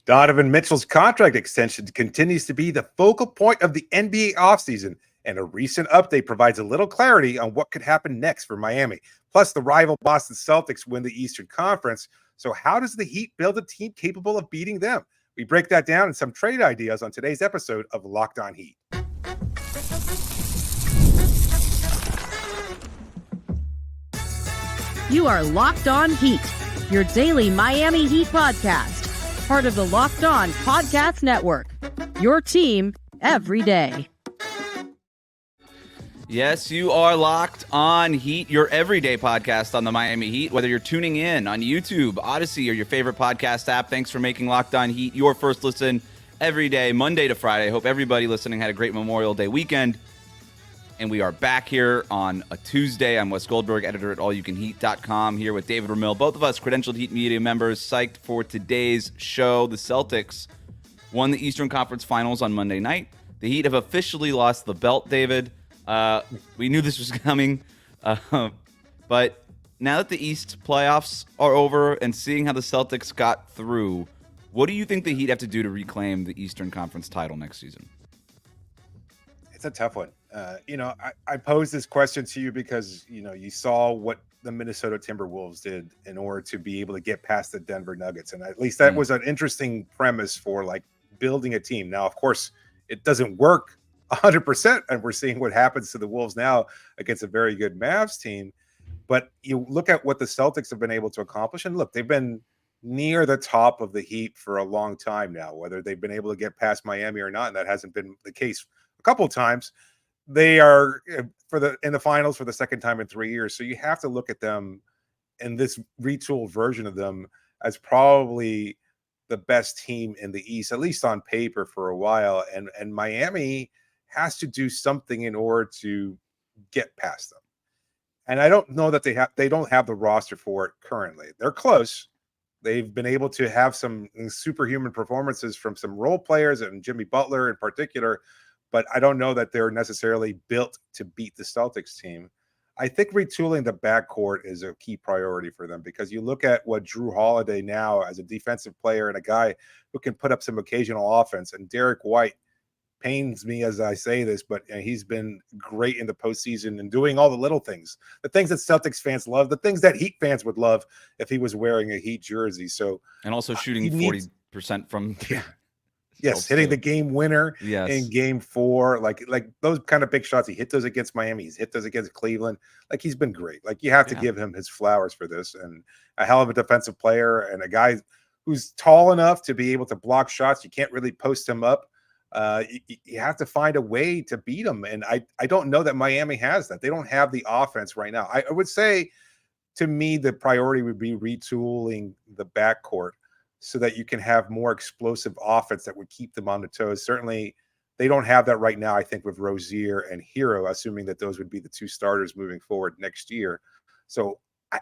Donovan Mitchell's contract extension continues to be the focal point of the NBA offseason, and a recent update provides a little clarity on what could happen next for Miami. Plus, the rival Boston Celtics win the Eastern Conference. So, how does the Heat build a team capable of beating them? We break that down and some trade ideas on today's episode of Locked On Heat. You are Locked On Heat, your daily Miami Heat podcast. Part of the Locked On Podcast Network, your team every day. Yes, you are Locked On Heat, your everyday podcast on the Miami Heat. Whether you're tuning in on YouTube, Odyssey, or your favorite podcast app, thanks for making Locked On Heat your first listen every day, Monday to Friday. I hope everybody listening had a great Memorial Day weekend. And we are back here on a Tuesday. I'm Wes Goldberg, editor at allyoucanheat.com, here with David Ramil. Both of us credentialed Heat media members, psyched for today's show. The Celtics won the Eastern Conference Finals on Monday night. The Heat have officially lost the belt, David. We knew this was coming. But now that the East playoffs are over and seeing how the Celtics got through, what do you think the Heat have to do to reclaim the Eastern Conference title next season? It's a tough one. I posed this question to you because, you saw what the Minnesota Timberwolves did in order to be able to get past the Denver Nuggets. And at least that was an interesting premise for building a team. Now, of course, it doesn't work 100%. And we're seeing what happens to the Wolves now against a very good Mavs team. But you look at what the Celtics have been able to accomplish. And look, they've been near the top of the Heat for a long time now, whether they've been able to get past Miami or not. And that hasn't been the case a couple of times. They are in the finals for the second time in 3 years. So you have to look at them and this retooled version of them as probably the best team in the East, at least on paper for a while. And Miami has to do something in order to get past them. And I don't know that they don't have the roster for it currently. They're close. They've been able to have some superhuman performances from some role players and Jimmy Butler in particular. But I don't know that they're necessarily built to beat the Celtics team. I think retooling the backcourt is a key priority for them because you look at what Drew Holiday now as a defensive player and a guy who can put up some occasional offense. And Derek White pains me as I say this, but he's been great in the postseason and doing all the little things, the things that Celtics fans love, the things that Heat fans would love if he was wearing a Heat jersey. So, and also shooting 40% from Yes, hitting the game winner in game 4, like those kind of big shots. He hit those against Miami. He's hit those against Cleveland. He's been great. You have to give him his flowers for this. And a hell of a defensive player and a guy who's tall enough to be able to block shots. You can't really post him up. You have to find a way to beat him. And I don't know that Miami has that. They don't have the offense right now. I would say, to me, the priority would be retooling the backcourt, so that you can have more explosive offense that would keep them on the toes. Certainly, they don't have that right now, I think, with Rozier and Hero, assuming that those would be the two starters moving forward next year. So I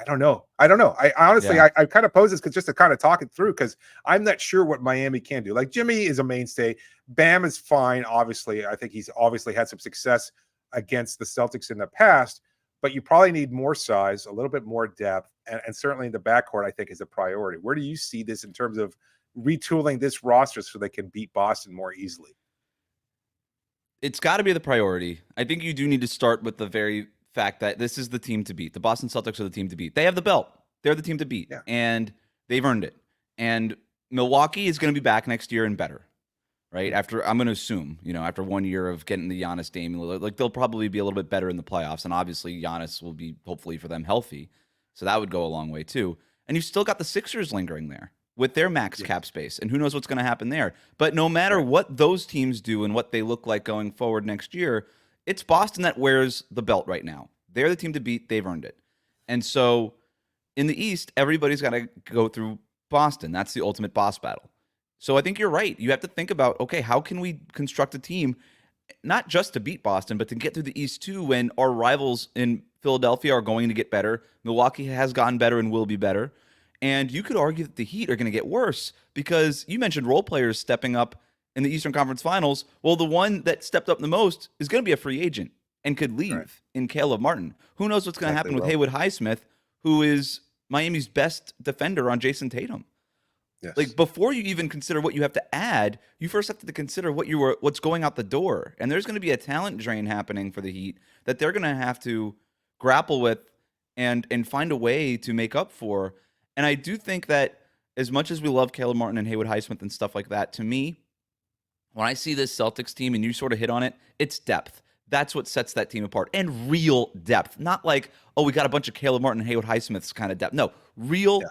don't know. I honestly, I kind of pose this just to kind of talk it through because I'm not sure what Miami can do. Jimmy is a mainstay. Bam is fine, obviously. I think he's obviously had some success against the Celtics in the past, but you probably need more size, a little bit more depth, and certainly in the backcourt, I think, is a priority. Where do you see this in terms of retooling this roster so they can beat Boston more easily? It's got to be the priority. I think you do need to start with the very fact that this is the team to beat. The Boston Celtics are the team to beat. They have the belt. They're the team to beat, and they've earned it. And Milwaukee is going to be back next year and better, right? After, I'm going to assume, after 1 year of getting the Giannis Dame, they'll probably be a little bit better in the playoffs. And obviously Giannis will be, hopefully for them, healthy. So that would go a long way too. And you've still got the Sixers lingering there with their max cap space. And who knows what's going to happen there. But no matter what those teams do and what they look like going forward next year, it's Boston that wears the belt right now. They're the team to beat. They've earned it. And so in the East, everybody's got to go through Boston. That's the ultimate boss battle. So I think you're right. You have to think about, okay, how can we construct a team not just to beat Boston, but to get through the East too, when our rivals in Philadelphia are going to get better. Milwaukee has gotten better and will be better. And you could argue that the Heat are going to get worse because you mentioned role players stepping up in the Eastern Conference Finals. Well, the one that stepped up the most is going to be a free agent and could leave in Caleb Martin. Who knows what's going to happen with Haywood Highsmith, who is Miami's best defender on Jason Tatum. Yes. Like before you even consider what you have to add, you first have to consider what's going out the door. And there's going to be a talent drain happening for the Heat that they're going to have to grapple with and find a way to make up for. And I do think that as much as we love Caleb Martin and Haywood Highsmith and stuff like that, to me, when I see this Celtics team and you sort of hit on it, it's depth. That's what sets that team apart. And real depth. Not like, oh, we got a bunch of Caleb Martin and Haywood Highsmiths kind of depth. No, real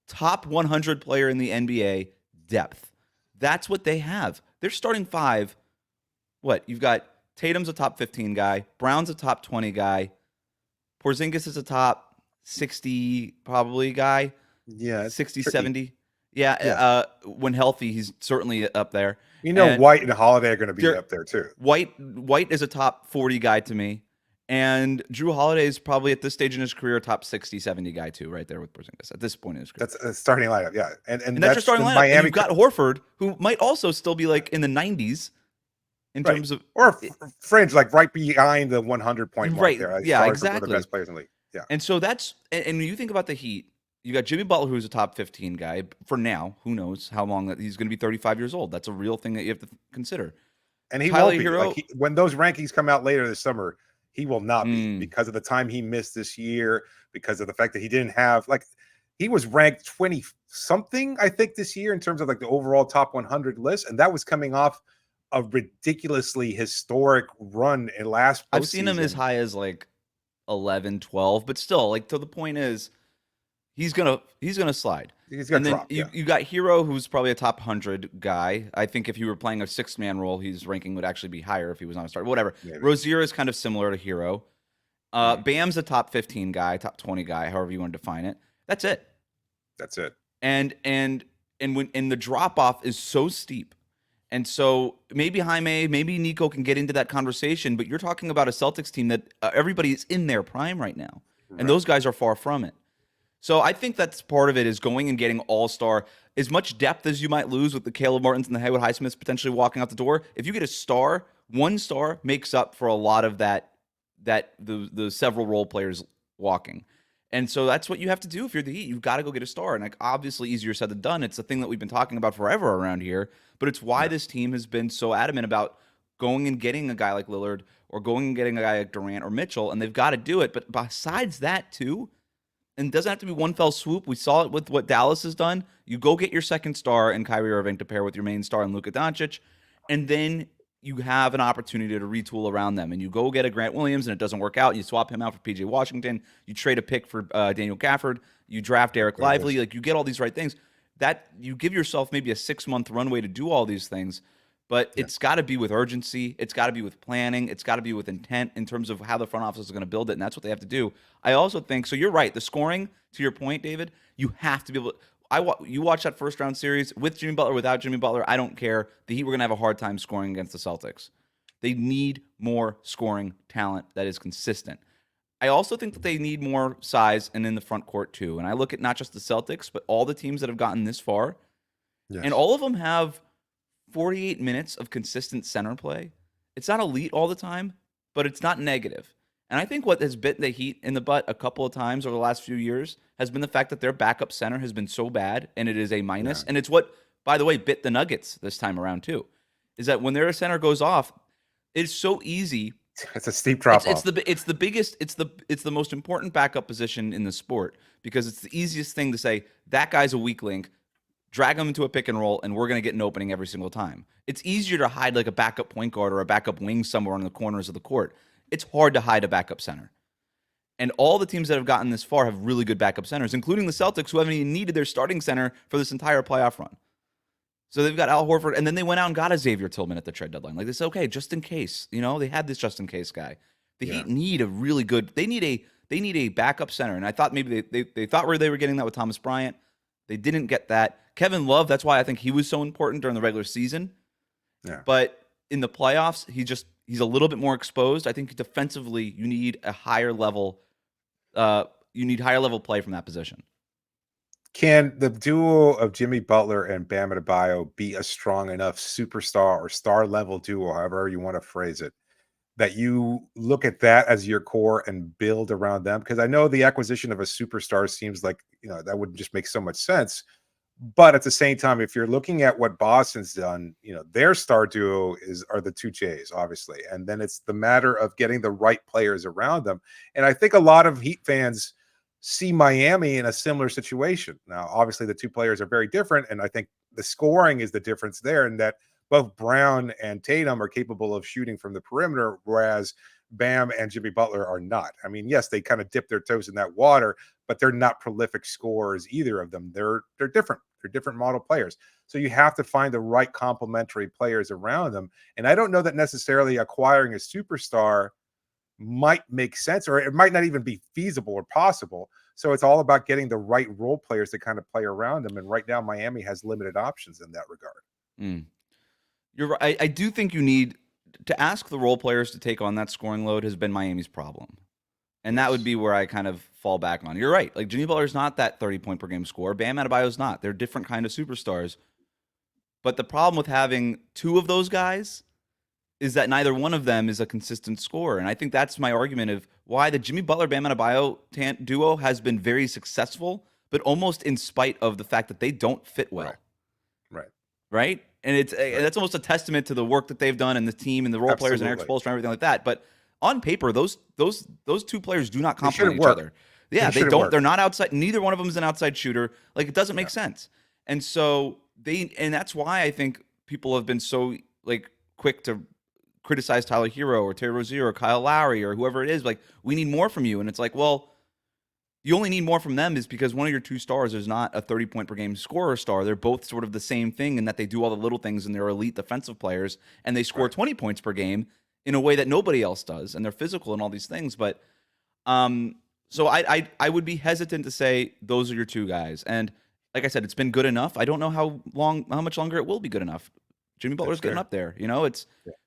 top 100 player in the NBA depth. That's what they have. They're starting five. What? You've got Tatum's a top 15 guy. Brown's a top 20 guy. Porzingis is a top 60 probably guy. Yeah. 60, tricky. 70. Yeah. When healthy, he's certainly up there. White and Holiday are going to be up there too. White is a top 40 guy to me. And Drew Holiday is probably at this stage in his career a top 60, 70 guy too, right there with Porzingis at this point in his career. That's a starting lineup, yeah. And that's your starting lineup. Miami. And you've got Horford, who might also still be like in the 90s in terms of... Or fringe, like right behind the 100-point mark there. Right, yeah, exactly. One of the best players in the league. Yeah. And so that's... And when you think about the Heat, you got Jimmy Butler, who's a top 15 guy. For now, who knows how long that he's going to be 35 years old. That's a real thing that you have to consider. And he won't be. Like when those rankings come out later this summer, he will not be because of the time he missed this year, because of the fact that he didn't have, like, he was ranked 20-something, I think, this year in terms of like the overall top 100 list. And that was coming off a ridiculously historic run in last postseason. I've seen him as high as like 11, 12, but still, like, to the point is, he's gonna slide. He's gonna drop. You got Hero, who's probably a top 100 guy. I think if you were playing a 6-man role, his ranking would actually be higher if he was on a start. Whatever. Maybe. Rozier is kind of similar to Hero. Bam's a top 15 guy, top 20 guy, however you want to define it. That's it. And the drop off is so steep. And so maybe Jaime, maybe Nico can get into that conversation, but you're talking about a Celtics team that everybody is in their prime right now. And those guys are far from it. So I think that's part of it, is going and getting all-star. As much depth as you might lose with the Caleb Martins and the Haywood Highsmiths potentially walking out the door, if you get a star, one star makes up for a lot of the several role players walking. And so that's what you have to do if you're the Heat. You've got to go get a star. And like, obviously easier said than done. It's a thing that we've been talking about forever around here. But it's why this team has been so adamant about going and getting a guy like Lillard or going and getting a guy like Durant or Mitchell. And they've got to do it. But besides that too, and it doesn't have to be one fell swoop. We saw it with what Dallas has done. You go get your second star in Kyrie Irving to pair with your main star in Luka Doncic, and then you have an opportunity to retool around them. And you go get a Grant Williams, and it doesn't work out. You swap him out for PJ Washington. You trade a pick for Daniel Gafford. You draft Eric Lively. Like, you get all these right things. That you give yourself maybe a 6-month runway to do all these things. But it's got to be with urgency. It's got to be with planning. It's got to be with intent in terms of how the front office is going to build it, and that's what they have to do. I also think, so you're right, the scoring, to your point, David, you have to be able to, you watch that first-round series with Jimmy Butler, without Jimmy Butler, I don't care. The Heat were going to have a hard time scoring against the Celtics. They need more scoring talent that is consistent. I also think that they need more size and in the front court too. And I look at not just the Celtics, but all the teams that have gotten this far, and all of them have 48 minutes of consistent center play. It's not elite all the time, but it's not negative. And I think what has bitten the Heat in the butt a couple of times over the last few years has been the fact that their backup center has been so bad, and it is a minus. And it's what, by the way, bit the Nuggets this time around too, is that when their center goes off, it's so easy. It's a steep drop off. It's the biggest, it's the most important backup position in the sport, because it's the easiest thing to say, that guy's a weak link, drag him into a pick and roll, and we're going to get an opening every single time. It's easier to hide like a backup point guard or a backup wing somewhere in the corners of the court. It's hard to hide a backup center. And all the teams that have gotten this far have really good backup centers, including the Celtics, who haven't even needed their starting center for this entire playoff run. So they've got Al Horford, and then they went out and got a Xavier Tillman at the trade deadline. Like, they said, okay, just in case. You know, they had this just in case guy. The Heat need a really good, they need a backup center. And I thought maybe they thought they were getting that with Thomas Bryant. They didn't get that. Kevin Love, that's why I think he was so important during the regular season. Yeah. But in the playoffs, he's a little bit more exposed. I think defensively, you need a higher level play from that position. Can the duo of Jimmy Butler and Bam Adebayo be a strong enough superstar or star level duo, however you want to phrase it, that you look at that as your core and build around them? Because I know the acquisition of a superstar seems like, that would just make so much sense. But at the same time, if you're looking at what Boston's done, their star duo are the two Jays, obviously. And then it's the matter of getting the right players around them. And I think a lot of Heat fans see Miami in a similar situation. Now, obviously, the two players are very different. And I think the scoring is the difference there, in that both Brown and Tatum are capable of shooting from the perimeter, whereas Bam and Jimmy Butler are not. I mean, yes, they kind of dip their toes in that water, but they're not prolific scorers, either of them. They're different. They're different model players. So you have to find the right complementary players around them. And I don't know that necessarily acquiring a superstar might make sense, or it might not even be feasible or possible. So it's all about getting the right role players to kind of play around them. And right now, Miami has limited options in that regard. You're right. I do think you need to ask the role players to take on that scoring load has been Miami's problem. And that would be where I kind of fall back on. You're right. Like, Jimmy Butler's not that 30-point per game scorer. Bam Adebayo's not. They're different kind of superstars. But the problem with having two of those guys is that neither one of them is a consistent scorer. And I think that's my argument of why the Jimmy Butler-Bam Adebayo duo has been very successful, but almost in spite of the fact that they don't fit well. Right? And that's almost a testament to the work that they've done and the team and the role players and Eric Spoelstra and everything like that. But on paper, those two players do not complement each other. Yeah, they don't. Work. They're not outside. Neither one of them is an outside shooter. Like, it doesn't make sense. And so and that's why I think people have been so quick to criticize Tyler Hero or Terry Rozier or Kyle Lowry or whoever it is. Like, we need more from you. And it's like, well, you only need more from them is because one of your two stars is not a 30-point per game scorer star. They're both sort of the same thing in that they do all the little things and they're elite defensive players and they score 20 points per game in a way that nobody else does, and they're physical and all these things. But so I would be hesitant to say those are your two guys. And like I said, it's been good enough. I don't know how much longer it will be good enough. Jimmy Butler's getting up there,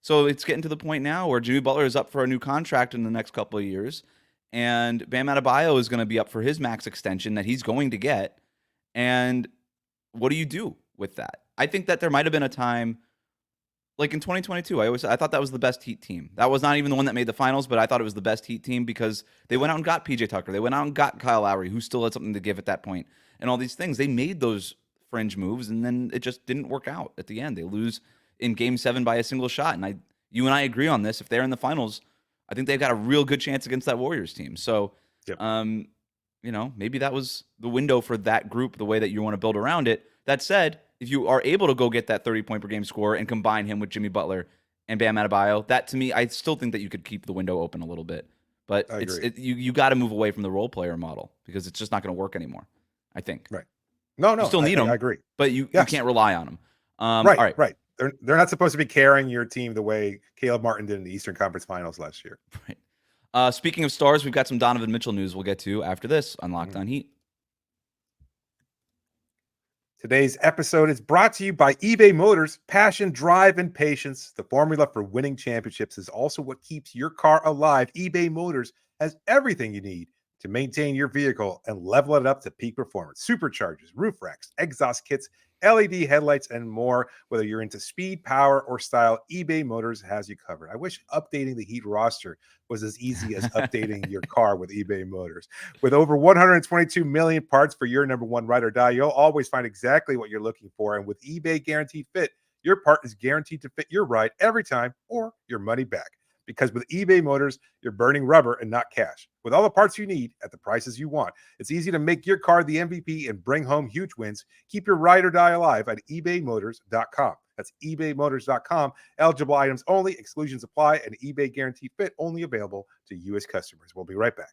So it's getting to the point now where Jimmy Butler is up for a new contract in the next couple of years, and Bam Adebayo is going to be up for his max extension that he's going to get. And what do you do with that? I think that there might have been a time, like in 2022, I thought that was the best Heat team. That was not even the one that made the finals, but I thought it was the best Heat team because they went out and got PJ Tucker. They went out and got Kyle Lowry, who still had something to give at that point, and all these things. They made those fringe moves, and then it just didn't work out at the end. They lose in Game 7 by a single shot, and you and I agree on this. If they're in the finals, I think they've got a real good chance against that Warriors team. So, maybe that was the window for that group, the way that you want to build around it. That said, if you are able to go get that 30-point per game scorer and combine him with Jimmy Butler and Bam Adebayo, that to me, I still think that you could keep the window open a little bit. But you got to move away from the role player model because it's just not going to work anymore, I think. Right. No, you still need them. I agree. But you can't rely on them. Right. They're not supposed to be carrying your team the way Caleb Martin did in the Eastern Conference Finals last year. Right. Speaking of stars, we've got some Donovan Mitchell news we'll get to after this on Locked On Heat. Today's episode is brought to you by eBay Motors. Passion, drive, and patience. The formula for winning championships is also what keeps your car alive. eBay Motors has everything you need to maintain your vehicle and level it up to peak performance. Superchargers, roof racks, exhaust kits, LED headlights, and more. Whether you're into speed, power, or style, eBay Motors has you covered. I wish updating the Heat roster was as easy as updating your car with eBay Motors. With over 122 million parts for your number one ride or die, you'll always find exactly what you're looking for. And with eBay Guaranteed Fit, your part is guaranteed to fit your ride every time or your money back. Because with eBay Motors, you're burning rubber and not cash. With all the parts you need at the prices you want, it's easy to make your car the MVP and bring home huge wins. Keep your ride or die alive at ebaymotors.com. That's ebaymotors.com. Eligible items only. Exclusions apply. And eBay Guaranteed Fit only available to U.S. customers. We'll be right back.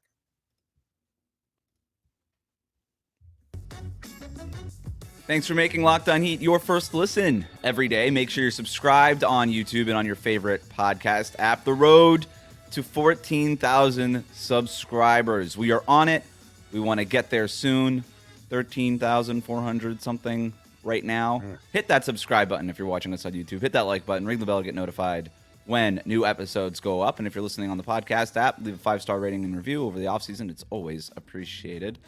Thanks for making Locked On Heat your first listen every day. Make sure you're subscribed on YouTube and on your favorite podcast app. The road to 14,000 subscribers. We are on it. We want to get there soon. 13,400 something right now. Hit that subscribe button if you're watching us on YouTube. Hit that like button. Ring the bell to get notified when new episodes go up. And if you're listening on the podcast app, leave a 5-star rating and review over the offseason. It's always appreciated.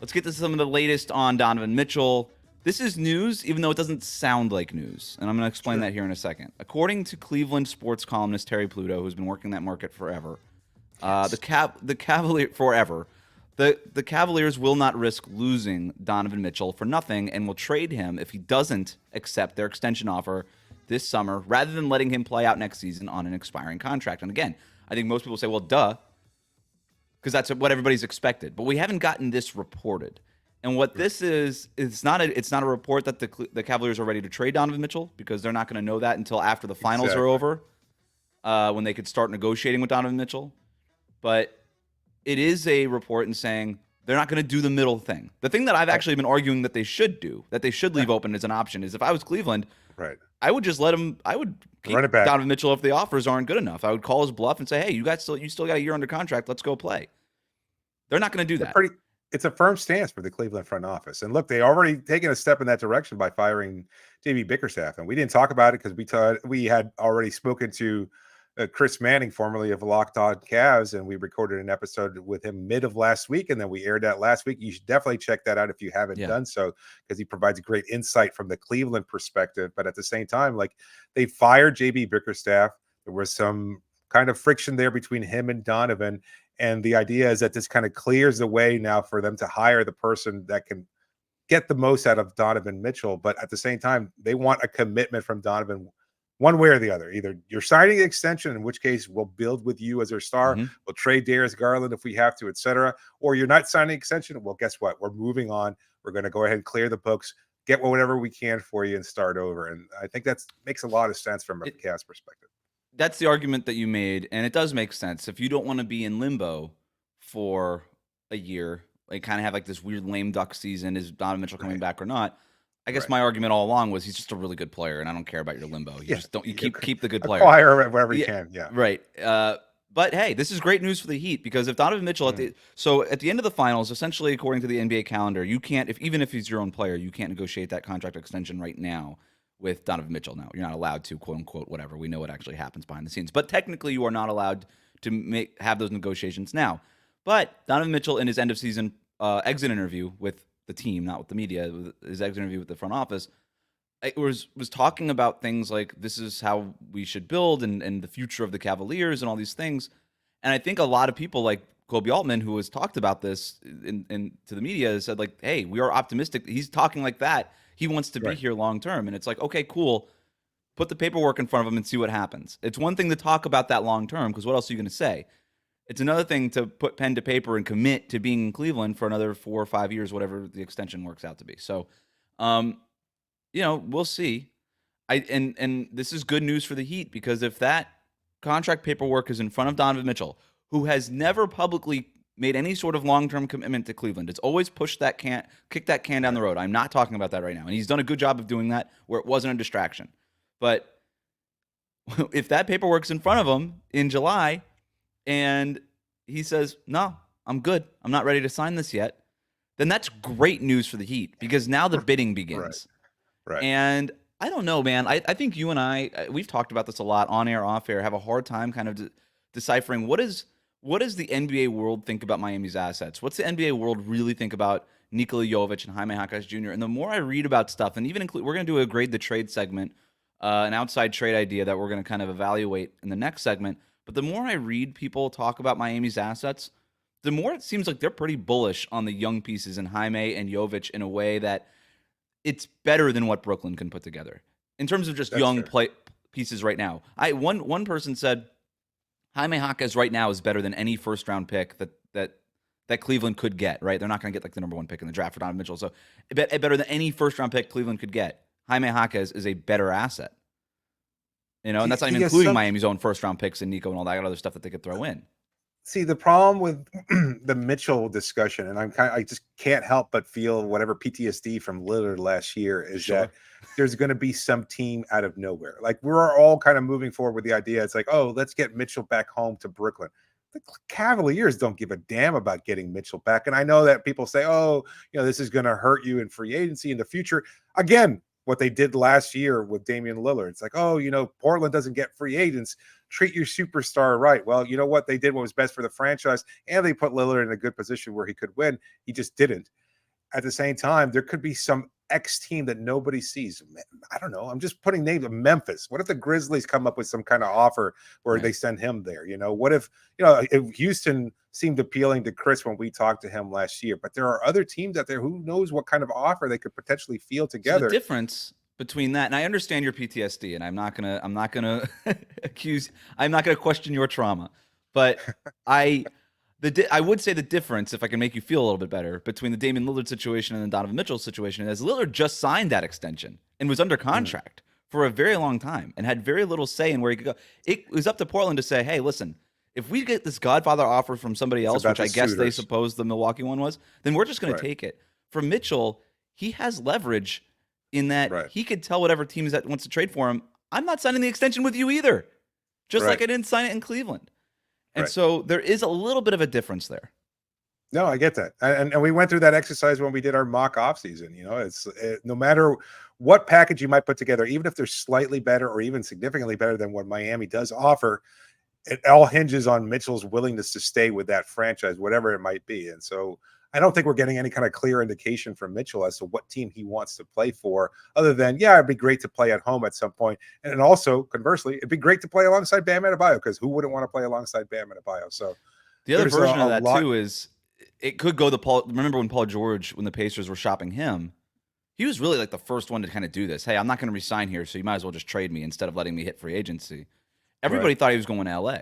Let's get to some of the latest on Donovan Mitchell. This is news, even though it doesn't sound like news, and I'm going to explain that here in a second. According to Cleveland sports columnist Terry Pluto, who's been working that market forever, the Cavalier forever, The Cavaliers will not risk losing Donovan Mitchell for nothing and will trade him if he doesn't accept their extension offer this summer rather than letting him play out next season on an expiring contract. And again, I think most people say, well, duh, because that's what everybody's expected. But we haven't gotten this reported. And what this is, it's not a report that the Cavaliers are ready to trade Donovan Mitchell, because they're not going to know that until after the finals are over, when they could start negotiating with Donovan Mitchell. But it is a report in saying they're not going to do the middle thing. The thing that I've actually been arguing that they should do, that they should leave open as an option, is if I was Cleveland, I would just let him. I would keep Donovan Mitchell if the offers aren't good enough. I would call his bluff and say, "Hey, you still got a year under contract. Let's go play." They're not going to do that. It's a firm stance for the Cleveland front office. And look, they already taken a step in that direction by firing JB Bickerstaff. And we didn't talk about it because we had already spoken to Chris Manning, formerly of Locked On Cavs, and we recorded an episode with him mid of last week, and then we aired that last week. You should definitely check that out if you haven't done so, because he provides great insight from the Cleveland perspective. But at the same time, like, they fired JB Bickerstaff. There was some kind of friction there between him and Donovan. And the idea is that this kind of clears the way now for them to hire the person that can get the most out of Donovan Mitchell. But at the same time, they want a commitment from Donovan one way or the other. Either you're signing an extension, in which case we'll build with you as our star. We'll trade Darius Garland if we have to, etc. Or you're not signing an extension. Well, guess what? We're moving on. We're going to go ahead and clear the books, get whatever we can for you, and start over. And I think that makes a lot of sense from a Cavs perspective. That's the argument that you made, and it does make sense. If you don't want to be in limbo for a year, like kind of have like this weird lame duck season, is Donovan Mitchell coming back or not? I guess my argument all along was he's just a really good player, and I don't care about your limbo. You just don't. You keep the good player. Acquire wherever you can. Yeah. Right. But hey, this is great news for the Heat, because if Donovan Mitchell at the end of the finals, essentially according to the NBA calendar, you can't, even if he's your own player, you can't negotiate that contract extension right now with Donovan Mitchell. Now, you're not allowed to, quote unquote, whatever. We know what actually happens behind the scenes, but technically you are not allowed to have those negotiations now. But Donovan Mitchell, in his end of season exit interview with the team, not with the media, his exit interview with the front office, it was talking about things like, this is how we should build, and the future of the Cavaliers and all these things. And I think a lot of people like Kobe Altman, who has talked about this in to the media, said like, hey, we are optimistic. He's talking like that. He wants to be here long term. And it's like, okay, cool. Put the paperwork in front of him and see what happens. It's one thing to talk about that long term, because what else are you going to say? It's another thing to put pen to paper and commit to being in Cleveland for another 4 or 5 years, whatever the extension works out to be. So, we'll see. And this is good news for the Heat, because if that contract paperwork is in front of Donovan Mitchell, who has never publicly made any sort of long-term commitment to Cleveland, it's always kicked that can down the road. I'm not talking about that right now. And he's done a good job of doing that where it wasn't a distraction. But if that paperwork's in front of him in July and he says, no, I'm good, I'm not ready to sign this yet, then that's great news for the Heat, because now the bidding begins. Right. And I don't know, man. I think you and I, we've talked about this a lot on air, off air, have a hard time kind of deciphering what does the NBA world think about Miami's assets? What's the NBA world really think about Nikola Jovic and Jaime Jaquez Jr.? And the more I read about stuff, and even we're going to do a grade the trade segment, an outside trade idea that we're going to kind of evaluate in the next segment. But the more I read people talk about Miami's assets, the more it seems like they're pretty bullish on the young pieces in Jaime and Jovic in a way that it's better than what Brooklyn can put together in terms of just young pieces right now. One person said Jaime Jaquez right now is better than any first round pick that Cleveland could get. Right, they're not going to get like the number 1 pick in the draft for Donovan Mitchell. So better than any first round pick Cleveland could get. Jaime Jaquez is a better asset. And that's not even including Miami's own first round picks and Nico and all that other stuff that they could throw in. See, the problem with the Mitchell discussion, and I just can't help but feel whatever PTSD from Lillard last year, is that there's going to be some team out of nowhere. Like, we're all kind of moving forward with the idea. It's like, oh, let's get Mitchell back home to Brooklyn. The Cavaliers don't give a damn about getting Mitchell back. And I know that people say, oh, this is going to hurt you in free agency in the future. Again, what they did last year with Damian Lillard. It's like, oh, Portland doesn't get free agents. Treat your superstar right. Well, you know what? They did what was best for the franchise, and they put Lillard in a good position where he could win. He just didn't. At the same time, there could be some X team that nobody sees? I don't know. I'm just putting names of Memphis. What if the Grizzlies come up with some kind of offer where they send him there? What if Houston seemed appealing to Chris when we talked to him last year, but there are other teams out there who knows what kind of offer they could potentially feel together. So the difference between that, and I understand your PTSD, and I'm not gonna question your trauma, but I would say the difference, if I can make you feel a little bit better, between the Damian Lillard situation and the Donovan Mitchell situation is Lillard just signed that extension and was under contract for a very long time and had very little say in where he could go. It was up to Portland to say, hey, listen, if we get this Godfather offer from somebody else, which I guess they suppose the Milwaukee one was, then we're just going to take it. For Mitchell, he has leverage in that he could tell whatever team that wants to trade for him, I'm not signing the extension with you either, just like I didn't sign it in Cleveland. And so there is a little bit of a difference there. No, I get that. And we went through that exercise when we did our mock offseason. It's no matter what package you might put together, even if they're slightly better or even significantly better than what Miami does offer, it all hinges on Mitchell's willingness to stay with that franchise, whatever it might be. And so I don't think we're getting any kind of clear indication from Mitchell as to what team he wants to play for, other than, it'd be great to play at home at some point. And also, conversely, it'd be great to play alongside Bam Adebayo, because who wouldn't want to play alongside Bam Adebayo? So the other version of that, too, is it could go to Paul. Remember when Paul George, when the Pacers were shopping him, he was really like the first one to kind of do this. Hey, I'm not going to resign here, so you might as well just trade me instead of letting me hit free agency. Everybody thought he was going to LA.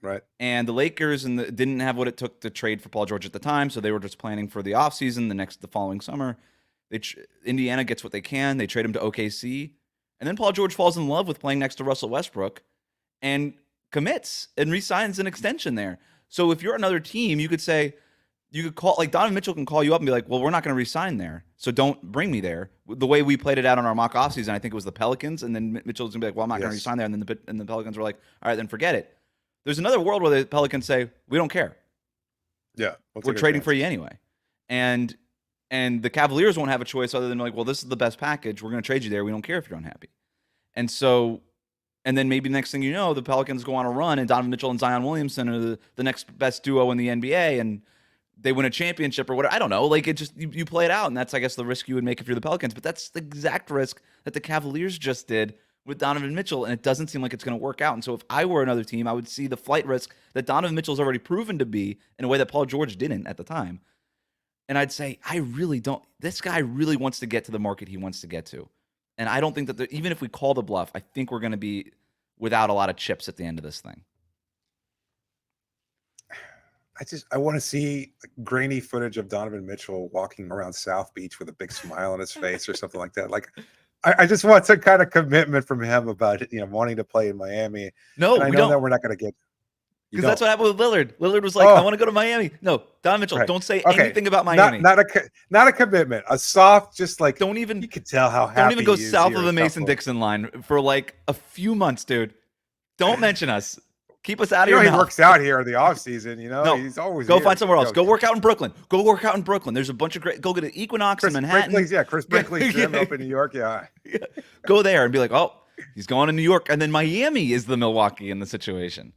Right. And the Lakers didn't have what it took to trade for Paul George at the time, so they were just planning for the offseason, the following summer. Indiana gets what they can. They trade him to OKC. And then Paul George falls in love with playing next to Russell Westbrook and commits and re-signs an extension there. So if you're another team, you could call, like Donovan Mitchell can call you up and be like, well, we're not going to re-sign there, so don't bring me there. The way we played it out on our mock offseason, I think it was the Pelicans, and then Mitchell's going to be like, well, I'm not going to re-sign there. And then the Pelicans were like, all right, then forget it. There's another world where the Pelicans say, we don't care. Yeah. We're trading for you anyway. And the Cavaliers won't have a choice other than like, well, this is the best package. We're going to trade you there. We don't care if you're unhappy. And so, and then maybe the next thing you know, the Pelicans go on a run and Donovan Mitchell and Zion Williamson are the next best duo in the NBA, and they win a championship or whatever. I don't know. Like, it just, you play it out, and that's, I guess, the risk you would make if you're the Pelicans. But that's the exact risk that the Cavaliers just did with Donovan Mitchell, and it doesn't seem like it's going to work out. And so if I were another team, I would see the flight risk that Donovan Mitchell's already proven to be in a way that Paul George didn't at the time. And I'd say, this guy really wants to get to the market he wants to get to. And I don't think that, even if we call the bluff, I think we're going to be without a lot of chips at the end of this thing. I want to see grainy footage of Donovan Mitchell walking around South Beach with a big smile on his face or something like that. Like, I just want some kind of commitment from him about wanting to play in Miami. No, and I we know don't. That we're not going to get. Because that's what happened with Lillard. Lillard was like, I want to go to Miami. No, Donovan Mitchell, don't say anything about Miami. Not a commitment. A soft, just like, don't even. You could tell how happy. Don't even go south of the Mason-Dixon line for like a few months, dude. Don't mention us. Keep us out of here. He works out here in the off season. No, he's always go find somewhere else. Go work out in Brooklyn. There's a bunch of great. Go get an Equinox in Manhattan. Chris Brinkley's gym up in New York. Yeah. Go there and be like, oh, he's going to New York, and then Miami is the Milwaukee in the situation.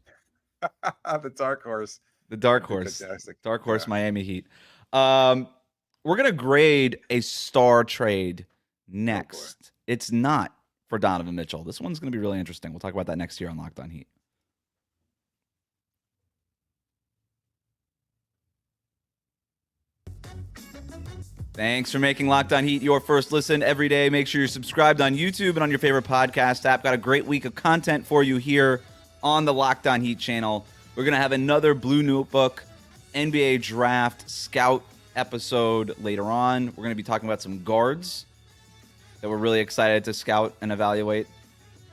The dark horse. The dark horse. Fantastic. Dark horse. Miami Heat. We're gonna grade a star trade next. It's not for Donovan Mitchell. This one's gonna be really interesting. We'll talk about that next year on Locked On Heat. Thanks for making Locked On Heat your first listen every day. Make sure you're subscribed on YouTube and on your favorite podcast app. Got a great week of content for you here on the Locked On Heat channel. We're going to have another Blue Notebook NBA Draft Scout episode later on. We're going to be talking about some guards that we're really excited to scout and evaluate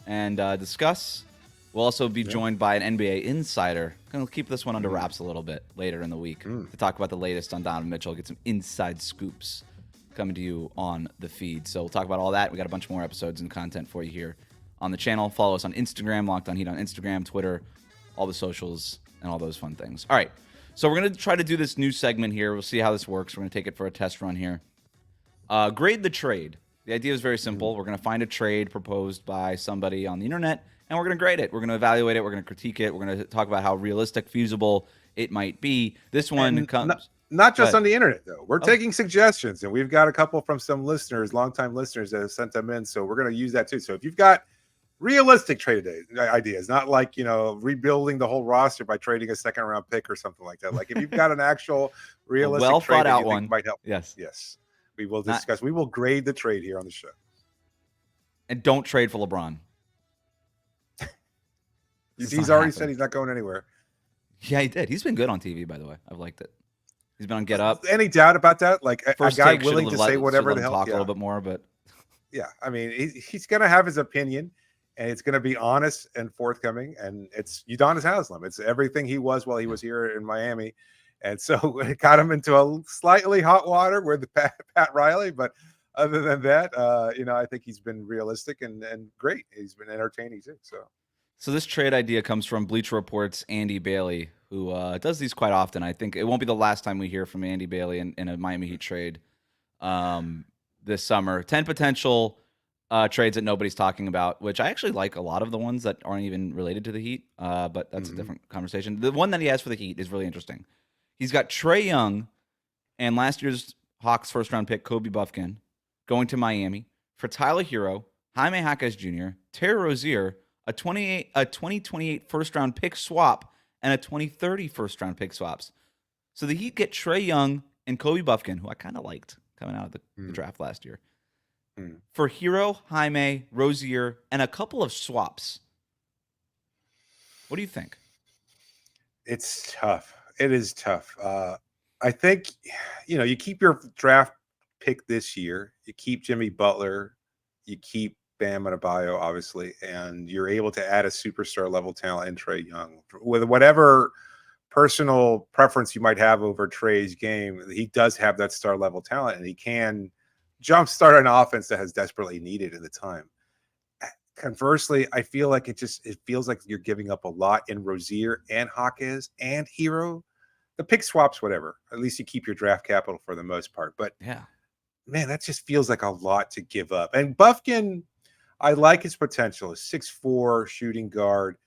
and discuss. We'll also be joined by an NBA insider. Going to keep this one under wraps a little bit later in the week to talk about the latest on Donovan Mitchell, get some inside scoops coming to you on the feed. So we'll talk about all that. We got a bunch more episodes and content for you here on the channel. Follow us on Instagram, Locked On Heat on Instagram, Twitter, all the socials, and all those fun things. All right, so we're going to try to do this new segment here. We'll see how this works. We're going to take it for a test run here. Grade the trade. The idea is very simple. We're going to find a trade proposed by somebody on the internet, and we're going to grade it. We're going to evaluate it. We're going to critique it. We're going to talk about how realistic, feasible it might be. This one comes... Not Go just on ahead. the internet, though. We're Oh. taking suggestions, and we've got a couple from some listeners, longtime listeners that have sent them in. So we're going to use that too. So if you've got realistic trade ideas, not like, rebuilding the whole roster by trading a second round pick or something like that. Like if you've got an actual realistic well trade thought that out you think one. might help. Yes. Yes. We will Not- discuss. We will grade the trade here on the show. And don't trade for LeBron. He's already said he's not going anywhere. Yeah, he did. He's been good on TV, by the way. I've liked it. He's been on Get Up. Any doubt about that? Like a guy Take willing to say whatever the hell. Talk a little bit more, but yeah, I mean, he's going to have his opinion, and it's going to be honest and forthcoming. And it's Udonis Haslem. It's everything he was while he was here in Miami, and so it got him into a slightly hot water with Pat Riley. But other than that, I think he's been realistic and great. He's been entertaining too. So this trade idea comes from Bleacher Report's Andy Bailey, who does these quite often. I think it won't be the last time we hear from Andy Bailey in a Miami Heat trade this summer. 10 potential trades that nobody's talking about, which I actually like a lot of the ones that aren't even related to the Heat, but that's a different conversation. The one that he has for the Heat is really interesting. He's got Trey Young and last year's Hawks first-round pick Kobe Buffkin going to Miami for Tyler Hero, Jaime Jaquez Jr., Terry Rozier, a 2028 first-round pick swap, and a 2030 first-round pick swaps. So the Heat get Trey Young and Kobe Buffkin, who I kind of liked coming out of the draft last year, for Hero, Jaime, Rozier, and a couple of swaps. What do you think? It's tough. It is tough. I think, you keep your draft pick this year. You keep Jimmy Butler. You keep Bam Adebayo, obviously, and you're able to add a superstar level talent in Trey Young. With whatever personal preference you might have over Trey's game, he does have that star level talent, and he can jumpstart an offense that has desperately needed at the time. Conversely, I feel like it feels like you're giving up a lot in Rozier and Jaquez and Hero. The pick swaps, whatever. At least you keep your draft capital for the most part. But yeah, man, that just feels like a lot to give up. And Buffkin, I like his potential. 6'4" shooting guard.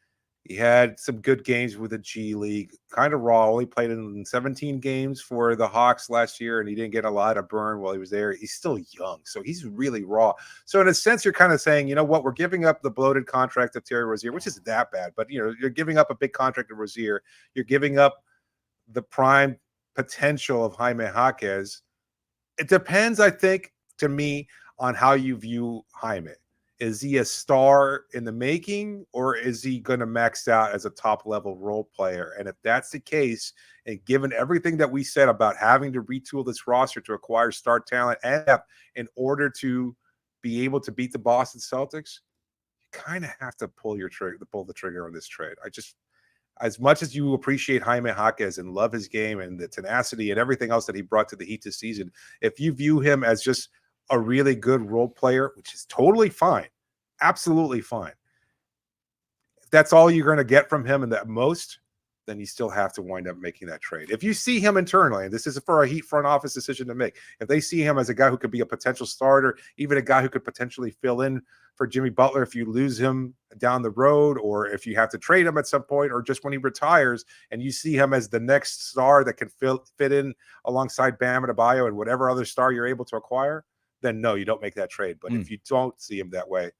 He had some good games with the G League. Kind of raw. Only played in 17 games for the Hawks last year, and he didn't get a lot of burn while he was there. He's still young, so he's really raw. So in a sense, you're kind of saying, you know what, we're giving up the bloated contract of Terry Rozier, which isn't that bad, but you're giving up a big contract of Rozier. You're giving up the prime potential of Jaime Jaquez. It depends, I think, to me, on how you view Jaime. Is he a star in the making, or is he going to max out as a top-level role player? And if that's the case, and given everything that we said about having to retool this roster to acquire star talent and in order to be able to beat the Boston Celtics, you kind of have to pull the trigger on this trade. As much as you appreciate Jaime Jaquez and love his game and the tenacity and everything else that he brought to the Heat this season, if you view him as just a really good role player, which is totally fine, absolutely fine, if that's all you're going to get from him and that most, then you still have to wind up making that trade. If you see him internally, and this is for a Heat front office decision to make, if they see him as a guy who could be a potential starter, even a guy who could potentially fill in for Jimmy Butler if you lose him down the road, or if you have to trade him at some point, or just when he retires, and you see him as the next star that can fit in alongside Bam Adebayo and whatever other star you're able to acquire, then no, you don't make that trade. But if you don't see him that way,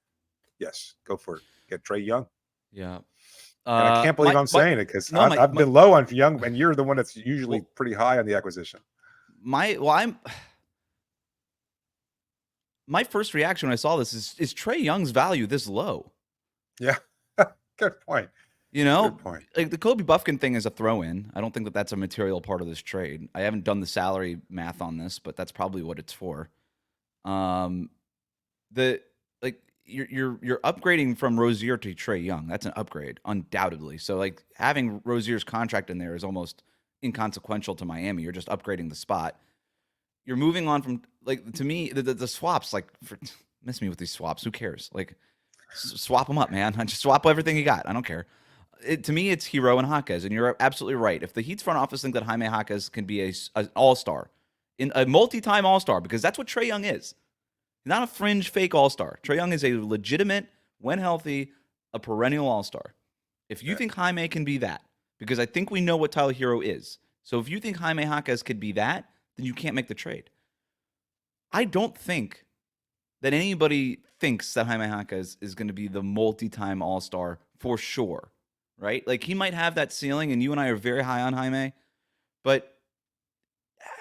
yes, go for it. Get Trey Young. Yeah. And I can't believe I'm saying it, because I've been low on Young, and you're the one that's usually pretty high on the acquisition. My first reaction when I saw this is Trey Young's value this low? Yeah, good point. Good point. Like the Kobe Buffkin thing is a throw-in. I don't think that that's a material part of this trade. I haven't done the salary math on this, but that's probably what it's for. You're upgrading from Rozier to Trey Young. That's an upgrade, undoubtedly. So like having Rozier's contract in there is almost inconsequential to Miami. You're just upgrading the spot. You're moving on from, like, to me, the swaps, like, miss me with these swaps. Who cares? Like, swap them up, man. Just swap everything you got. I don't care. To me, it's Hero and Jaquez, and you're absolutely right. If the Heat's front office think that Jaime Jaquez can be an all-star, in a multi-time all-star, because that's what Trey Young is. He's not a fringe fake all-star. Trey Young is a legitimate, when healthy, a perennial all-star. If you think Jaime can be that, because I think we know what Tyler Hero is. So if you think Jaime Jaquez could be that, then you can't make the trade. I don't think that anybody thinks that Jaime Jaquez is going to be the multi-time All-Star for sure, right? Like, he might have that ceiling, and you and I are very high on Jaime, but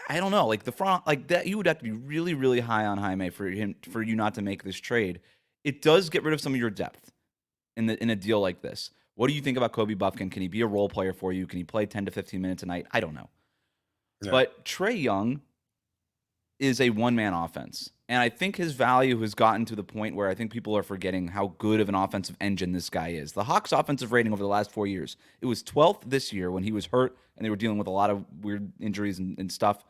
I don't know. Like, the front, like that, you would have to be really, really high on Jaime for you not to make this trade. It does get rid of some of your depth in a deal like this. What do you think about Kobe Buffkin? Can he be a role player for you? Can he play 10 to 15 minutes a night? I don't know. Yeah. But Trey Young is a one-man offense. And I think his value has gotten to the point where I think people are forgetting how good of an offensive engine this guy is. The Hawks' offensive rating over the last 4 years, it was 12th this year when he was hurt and they were dealing with a lot of weird injuries and stuff.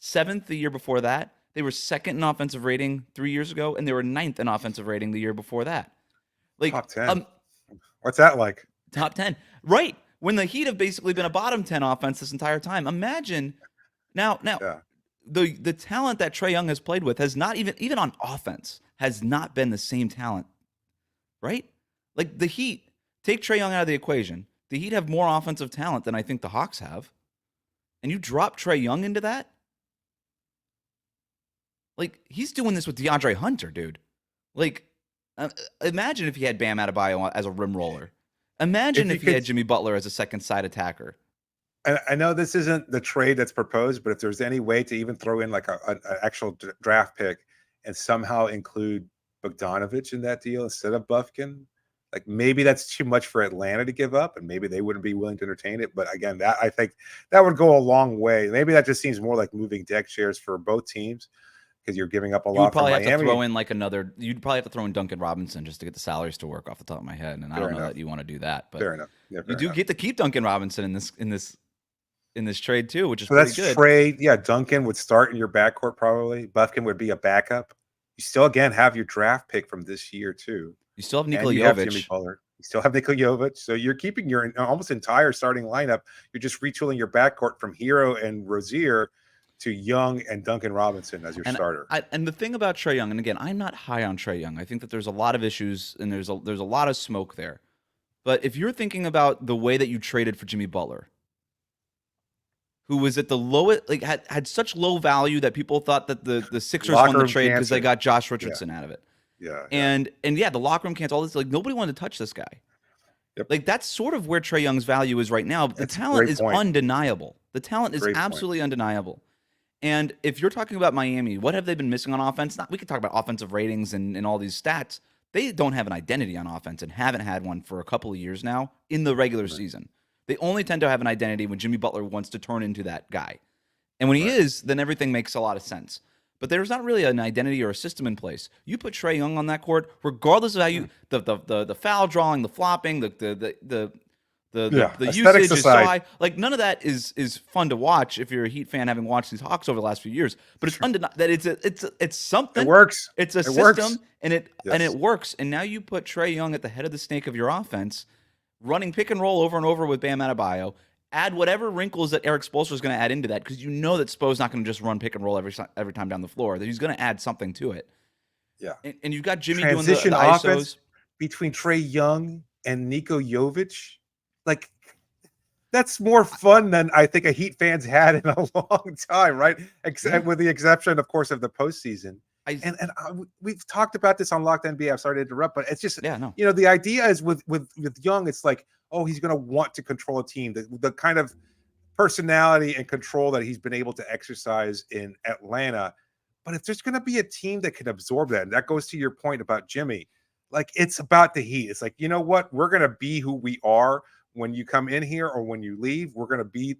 7th the year before that. They were 2nd in offensive rating 3 years ago, and they were 9th in offensive rating the year before that. Like, top 10. What's that like? Top 10. Right. When the Heat have basically been a bottom 10 offense this entire time. Imagine now yeah. The talent that Trey Young has played with has not even on offense has not been the same talent. Right? Like, the Heat, take Trey Young out of the equation. The Heat have more offensive talent than I think the Hawks have. And you drop Trey Young into that? Like, he's doing this with DeAndre Hunter, dude. Like, imagine if he had Bam Adebayo as a rim roller. Imagine if he had Jimmy Butler as a second side attacker. I know this isn't the trade that's proposed, but if there's any way to even throw in like an actual draft pick and somehow include Bogdanovich in that deal instead of Buffkin, like, maybe that's too much for Atlanta to give up, and maybe they wouldn't be willing to entertain it. But again, that I think that would go a long way. Maybe that just seems more like moving deck chairs for both teams, because you're giving up a lot. You'd probably have to throw in like you'd probably have to throw in Duncan Robinson just to get the salaries to work off the top of my head. And I don't know that you want to do that, but fair enough. Yeah, you do get to keep Duncan Robinson in this trade too, which is so pretty that's good. Trade. Yeah, Duncan would start in your backcourt probably. Buffkin would be a backup. You still again have your draft pick from this year too. You still have Nikola Jovic. Jimmy Butler. You still have Nikola Jovic. So you're keeping your almost entire starting lineup. You're just retooling your backcourt from Hero and Rozier to Young and Duncan Robinson as your starter. And the thing about Trey Young, and again, I'm not high on Trey Young. I think that there's a lot of issues and there's a lot of smoke there. But if you're thinking about the way that you traded for Jimmy Butler, who was at the lowest, like had such low value that people thought that the Sixers won the trade because they got Josh Richardson out of it. Yeah. And yeah, the locker room canceled all this. Like, nobody wanted to touch this guy. Yep. Like, that's sort of where Trey Young's value is right now. But the talent is undeniable. The talent is absolutely undeniable. And if you're talking about Miami, what have they been missing on offense? We could talk about offensive ratings and all these stats. They don't have an identity on offense and haven't had one for a couple of years now in the regular season. They only tend to have an identity when Jimmy Butler wants to turn into that guy. And when he is, then everything makes a lot of sense. But there's not really an identity or a system in place. You put Trey Young on that court, regardless of how you the foul drawing, the flopping, the usage is so high. Like, none of that is fun to watch if you're a Heat fan, having watched these Hawks over the last few years. But it's undeniable that it's something. It works. It's a system, and it works. And now you put Trey Young at the head of the snake of your offense, running pick and roll over and over with Bam Adebayo. Add whatever wrinkles that Eric Spoelstra is going to add into that, because you know that Spo's not going to just run pick and roll every time down the floor. That he's going to add something to it. Yeah, and you've got Jimmy transition doing the offense ISOs between Trey Young and Niko Jovic. Like, that's more fun than I think a Heat fans had in a long time, right? Except with the exception, of course, of the postseason. We've talked about this on Locked NBA. I'm sorry to interrupt, but it's just the idea is with Young, it's like, oh, he's going to want to control a team. The kind of personality and control that he's been able to exercise in Atlanta. But if there's going to be a team that can absorb that, and that goes to your point about Jimmy, like, it's about the Heat. It's like, you know what? We're going to be who we are when you come in here or when you leave. We're going to be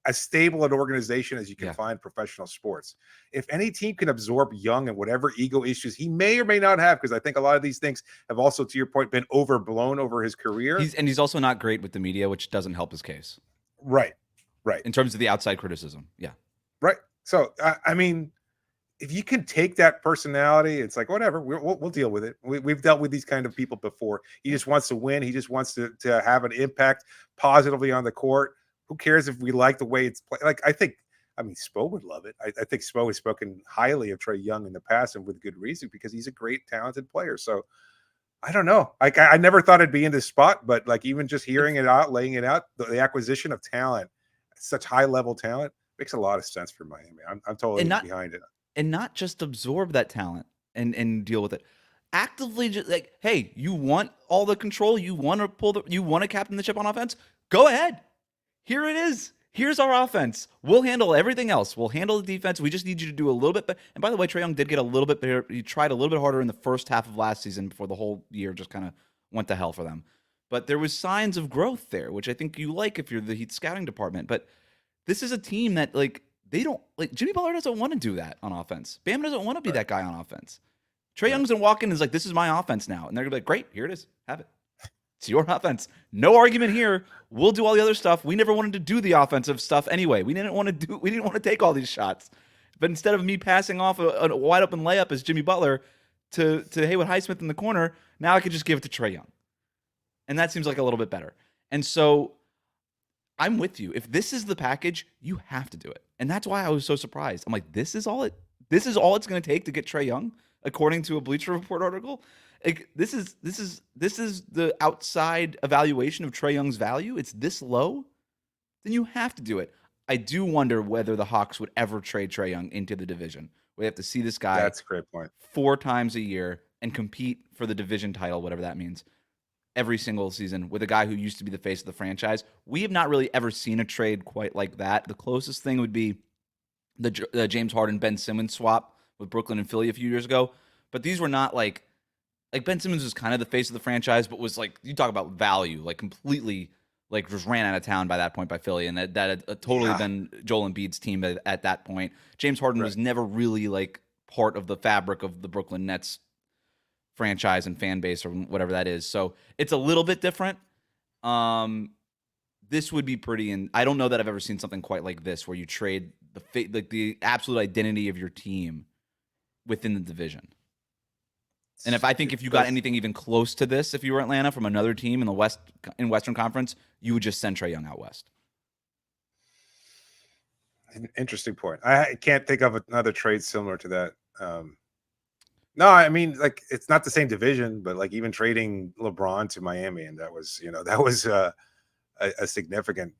as stable an organization as you can find in professional sports. If any team can absorb Young and whatever ego issues he may or may not have, because I think a lot of these things have also, to your point, been overblown over his career. He's also not great with the media, which doesn't help his case. Right. In terms of the outside criticism. Yeah. Right. So, I mean, if you can take that personality, it's like, whatever, we'll deal with it. We've dealt with these kind of people before. He just wants to win. He just wants to have an impact positively on the court. Who cares if we like the way it's played? Like, I mean, Spo would love it. I think Spo has spoken highly of Trey Young in the past, and with good reason, because he's a great, talented player. So I don't know. Like, I never thought I'd be in this spot, but like, even just hearing it out, laying it out, the acquisition of talent such high level talent, makes a lot of sense for Miami. I'm totally behind it. And not just absorb that talent and deal with it. Actively, just like, hey, you want all the control, you want to captain the ship on offense, go ahead. Here it is. Here's our offense. We'll handle everything else. We'll handle the defense. We just need you to do a little bit better. And by the way, Trey Young did get a little bit better. He tried a little bit harder in the first half of last season before the whole year just kind of went to hell for them. But there was signs of growth there, which I think you like if you're the Heat scouting department. But this is a team that, like, they don't, like, Jimmy Butler doesn't want to do that on offense. Bam doesn't want to be that guy on offense. Trey Young's going to walk in and is like, this is my offense now. And they're going to be like, great, here it is. Have it. It's your offense. No argument here. We'll do all the other stuff. We never wanted to do the offensive stuff anyway. We didn't want to take all these shots. But instead of me passing off a wide open layup as Jimmy Butler to Haywood Highsmith in the corner, now I could just give it to Trey Young. And that seems like a little bit better. And so I'm with you. If this is the package, you have to do it. And that's why I was so surprised. I'm like, this is all it's going to take to get Trey Young, according to a Bleacher Report article. Like, this is the outside evaluation of Trey Young's value. It's this low, then you have to do it. I do wonder whether the Hawks would ever trade Trey Young into the division. We have to see this guy. That's a great point. 4 times a year and compete for the division title, whatever that means, every single season with a guy who used to be the face of the franchise. We have not really ever seen a trade quite like that. The closest thing would be the James Harden Ben Simmons swap with Brooklyn and Philly a few years ago. But these were not like Ben Simmons was kind of the face of the franchise, but was like, you talk about value, like completely, like just ran out of town by that point by Philly. And that had totally been Joel Embiid's team at that point. James Harden was never really like part of the fabric of the Brooklyn Nets franchise and fan base or whatever that is. So it's a little bit different. This would be pretty, and I don't know that I've ever seen something quite like this where you trade the absolute identity of your team within the division. And if you got anything even close to this, if you were Atlanta from another team in the Western Conference, you would just send Trey Young out west. An interesting point. I can't think of another trade similar to that. No, I mean, like, it's not the same division, but like even trading LeBron to Miami, and that was a significant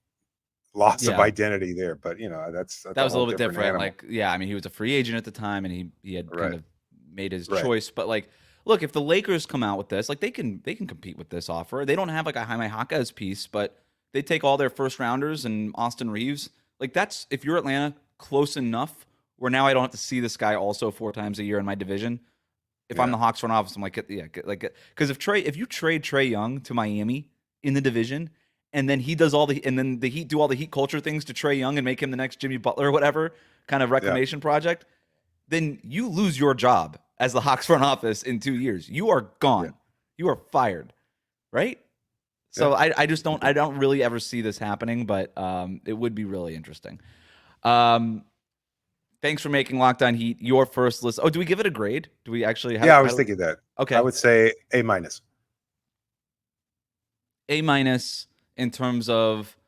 loss of identity there. But that was a little bit different. Animal. Like, yeah, I mean, he was a free agent at the time, and he had kind of made his choice. But like, look, if the Lakers come out with this, like they can compete with this offer. They don't have like a Jaime Jaquez piece, but they take all their first rounders and Austin Reeves. Like, that's, if you're Atlanta, close enough where now I don't have to see this guy also 4 times a year in my division. If I'm the Hawks front office, I'm like, because if you trade Trey Young to Miami in the division, and then the Heat do all the Heat culture things to Trey Young and make him the next Jimmy Butler or whatever kind of reclamation project, then you lose your job as the Hawks front office in 2 years. You are gone. Yeah. You are fired, right? So I don't really ever see this happening, but it would be really interesting. Thanks for making Locked On Heat your first list. Oh, do we give it a grade? Do we actually have? Yeah, I was thinking that. Okay. I would say A-. A- in terms of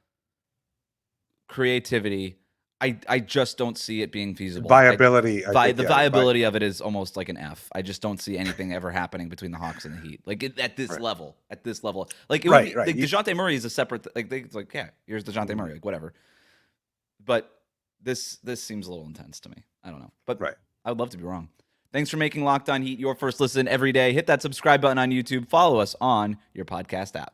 creativity. I just don't see it being feasible. Viability. The viability of it is almost like an F. I just don't see anything ever happening between the Hawks and the Heat. Like at this level. Like it would be, like DeJounte Murray is a separate it's like, yeah, here's DeJounte Murray, like whatever. But this seems a little intense to me. I don't know. But I would love to be wrong. Thanks for making Locked On Heat your first listen every day. Hit that subscribe button on YouTube. Follow us on your podcast app.